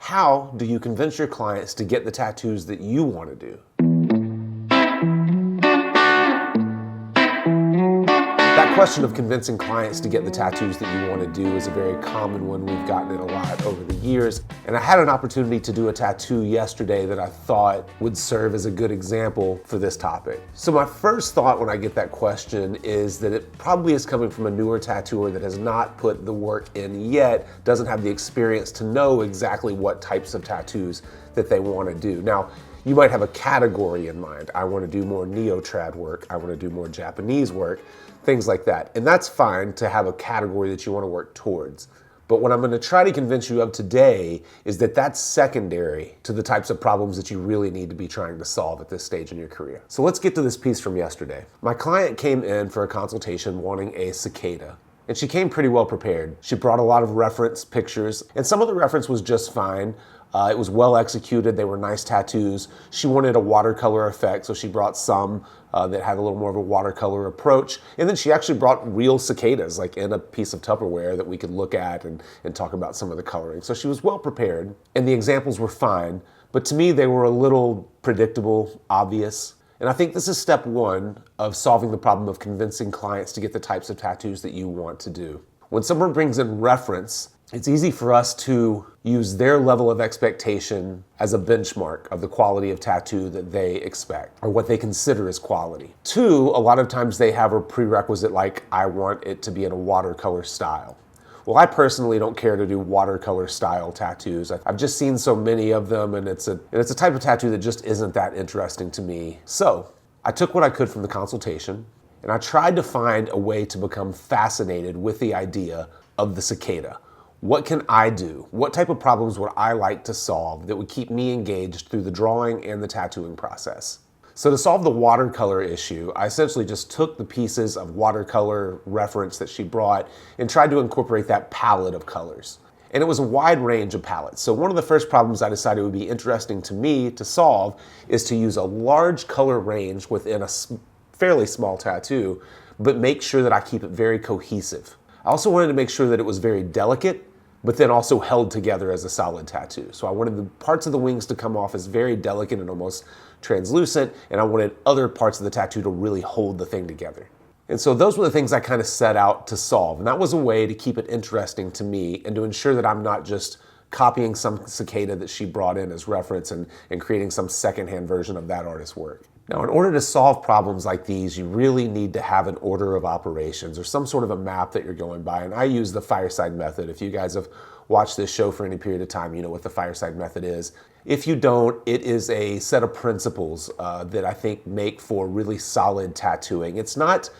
How do you convince your clients to get the tattoos that you want to do? That question of convincing clients to get the tattoos that you want to do is a very common one. We've gotten it a lot over the years. And I had an opportunity to do a tattoo yesterday that I thought would serve as a good example for this topic. So my first thought when I get that question is that it probably is coming from a newer tattooer that has not put the work in yet, doesn't have the experience to know exactly what types of tattoos that they want to do. Now, you might have a category in mind. I want to do more neo-trad work. I want to do more Japanese work, things like that. And that's fine to have a category that you want to work towards. But what I'm going to try to convince you of today is that that's secondary to the types of problems that you really need to be trying to solve at this stage in your career. So let's get to this piece from yesterday. My client came in for a consultation wanting a cicada. And she came pretty well prepared. She brought a lot of reference pictures, and some of the reference was just fine. It was well executed. They were nice tattoos. She wanted a watercolor effect, so she brought some that had a little more of a watercolor approach. And then she actually brought real cicadas, like in a piece of Tupperware that we could look at and talk about some of the coloring. So she was well prepared, and the examples were fine. But to me, they were a little predictable, obvious. And I think this is step one of solving the problem of convincing clients to get the types of tattoos that you want to do. When someone brings in reference, it's easy for us to use their level of expectation as a benchmark of the quality of tattoo that they expect or what they consider as quality. Two, a lot of times they have a prerequisite like, I want it to be in a watercolor style. Well, I personally don't care to do watercolor style tattoos. I've just seen so many of them, and it's a type of tattoo that just isn't that interesting to me. So I took what I could from the consultation, and I tried to find a way to become fascinated with the idea of the cicada. What can I do? What type of problems would I like to solve that would keep me engaged through the drawing and the tattooing process? So to solve the watercolor issue, I essentially just took the pieces of watercolor reference that she brought and tried to incorporate that palette of colors. And it was a wide range of palettes. So one of the first problems I decided would be interesting to me to solve is to use a large color range within a fairly small tattoo, but make sure that I keep it very cohesive. I also wanted to make sure that it was very delicate, but then also held together as a solid tattoo. So I wanted the parts of the wings to come off as very delicate and almost translucent, and I wanted other parts of the tattoo to really hold the thing together. And so those were the things I kind of set out to solve. And that was a way to keep it interesting to me and to ensure that I'm not just copying some cicada that she brought in as reference and creating some secondhand version of that artist's work. Now, in order to solve problems like these, you really need to have an order of operations or some sort of a map that you're going by. And I use the Fireside method. If you guys have watched this show for any period of time, you know what the Fireside method is. If you don't, it is a set of principles that I think make for really solid tattooing. It's not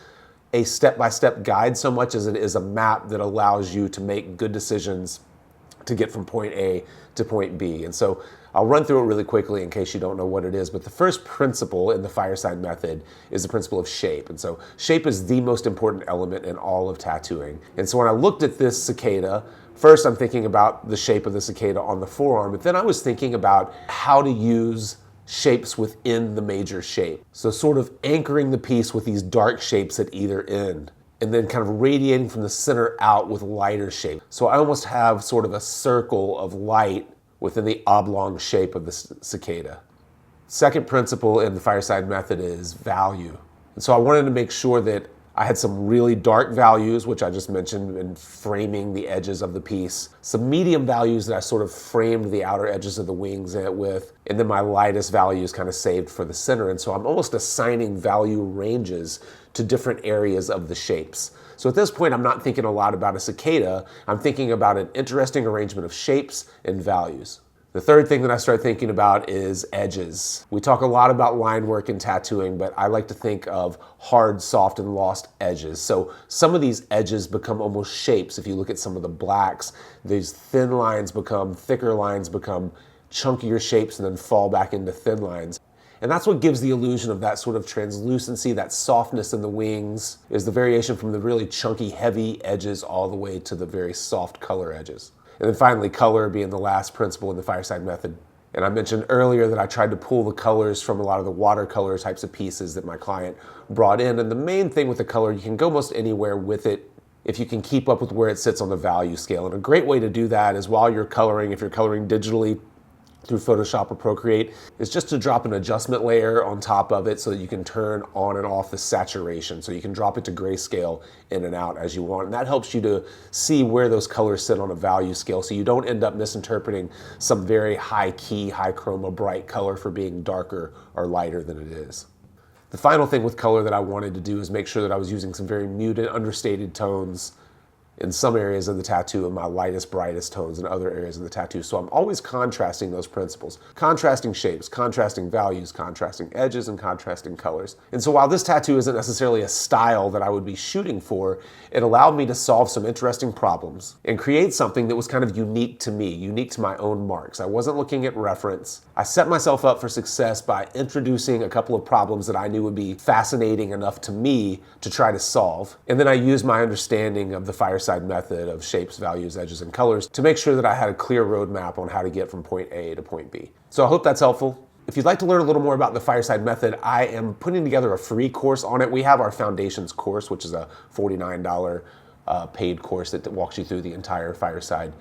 a step-by-step guide so much as it is a map that allows you to make good decisions to get from point A to point B. And so I'll run through it really quickly in case you don't know what it is, but the first principle in the Fireside method is the principle of shape. And so shape is the most important element in all of tattooing. And so when I looked at this cicada, first I'm thinking about the shape of the cicada on the forearm, but then I was thinking about how to use shapes within the major shape. So sort of anchoring the piece with these dark shapes at either end, and then kind of radiating from the center out with lighter shape. So I almost have sort of a circle of light within the oblong shape of the cicada. Second principle in the Fireside method is value. And so I wanted to make sure that I had some really dark values, which I just mentioned in framing the edges of the piece, some medium values that I sort of framed the outer edges of the wings with, and then my lightest values kind of saved for the center. And so I'm almost assigning value ranges to different areas of the shapes. So at this point, I'm not thinking a lot about a cicada. I'm thinking about an interesting arrangement of shapes and values. The third thing that I start thinking about is edges. We talk a lot about line work in tattooing, but I like to think of hard, soft, and lost edges. So some of these edges become almost shapes. If you look at some of the blacks, these thin lines become thicker lines, become chunkier shapes, and then fall back into thin lines. And that's what gives the illusion of that sort of translucency, that softness in the wings, is the variation from the really chunky, heavy edges all the way to the very soft color edges. And then finally, color being the last principle in the Fireside method. And I mentioned earlier that I tried to pull the colors from a lot of the watercolor types of pieces that my client brought in. And the main thing with the color, you can go most anywhere with it if you can keep up with where it sits on the value scale. And a great way to do that is while you're coloring, if you're coloring digitally through Photoshop or Procreate, is just to drop an adjustment layer on top of it so that you can turn on and off the saturation. So you can drop it to grayscale in and out as you want. And that helps you to see where those colors sit on a value scale so you don't end up misinterpreting some very high key, high chroma, bright color for being darker or lighter than it is. The final thing with color that I wanted to do is make sure that I was using some very muted, understated tones in some areas of the tattoo and my lightest, brightest tones in other areas of the tattoo. So I'm always contrasting those principles, contrasting shapes, contrasting values, contrasting edges, and contrasting colors. And so while this tattoo isn't necessarily a style that I would be shooting for, it allowed me to solve some interesting problems and create something that was kind of unique to me, unique to my own marks. I wasn't looking at reference. I set myself up for success by introducing a couple of problems that I knew would be fascinating enough to me to try to solve. And then I used my understanding of the Fireside method of shapes, values, edges, and colors to make sure that I had a clear roadmap on how to get from point A to point B. So I hope that's helpful. If you'd like to learn a little more about the Fireside method, I am putting together a free course on it. We have our Foundations course, which is a $49 paid course that walks you through the entire Fireside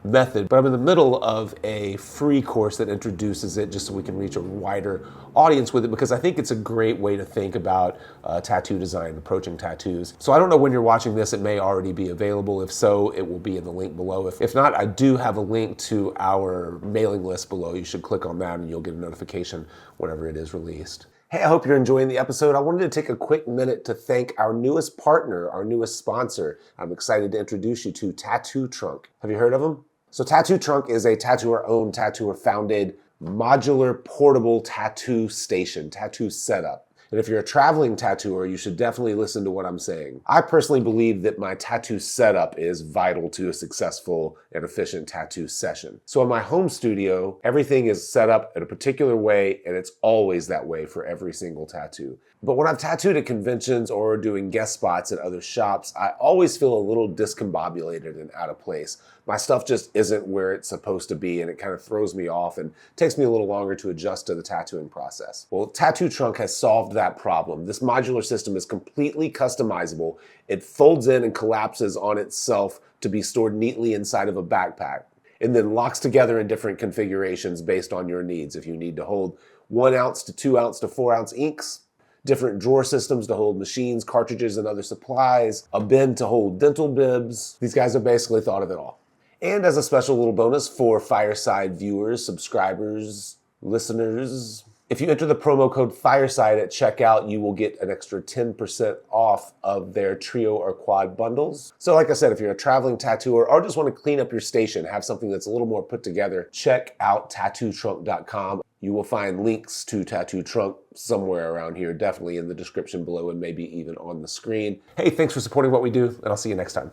method, but I'm in the middle of a free course that introduces it just so we can reach a wider audience with it, because I think it's a great way to think about tattoo design, approaching tattoos. So I don't know when you're watching this, it may already be available. If so, it will be in the link below. If not, I do have a link to our mailing list below. You should click on that and you'll get a notification whenever it is released. Hey, I hope you're enjoying the episode. I wanted to take a quick minute to thank our newest partner, our newest sponsor. I'm excited to introduce you to Tattoo Trunk. Have you heard of them? So Tattoo Trunk is a tattooer-owned, tattooer-founded, modular, portable tattoo station, tattoo setup. And if you're a traveling tattooer, you should definitely listen to what I'm saying. I personally believe that my tattoo setup is vital to a successful and efficient tattoo session. So in my home studio, everything is set up in a particular way, and it's always that way for every single tattoo. But when I've tattooed at conventions or doing guest spots at other shops, I always feel a little discombobulated and out of place. My stuff just isn't where it's supposed to be, and it kind of throws me off and takes me a little longer to adjust to the tattooing process. Well, Tattoo Trunk has solved that problem. This modular system is completely customizable. It folds in and collapses on itself to be stored neatly inside of a backpack, and then locks together in different configurations based on your needs. If you need to hold 1 ounce to 2 ounce to 4 ounce inks, different drawer systems to hold machines, cartridges, and other supplies, a bin to hold dental bibs. These guys have basically thought of it all. And as a special little bonus for Fireside viewers, subscribers, listeners, if you enter the promo code Fireside at checkout, you will get an extra 10% off of their trio or quad bundles. So like I said, if you're a traveling tattooer or just want to clean up your station, have something that's a little more put together, check out tattootrunk.com. You will find links to Tattoo Trunk somewhere around here, definitely in the description below and maybe even on the screen. Hey, thanks for supporting what we do, and I'll see you next time.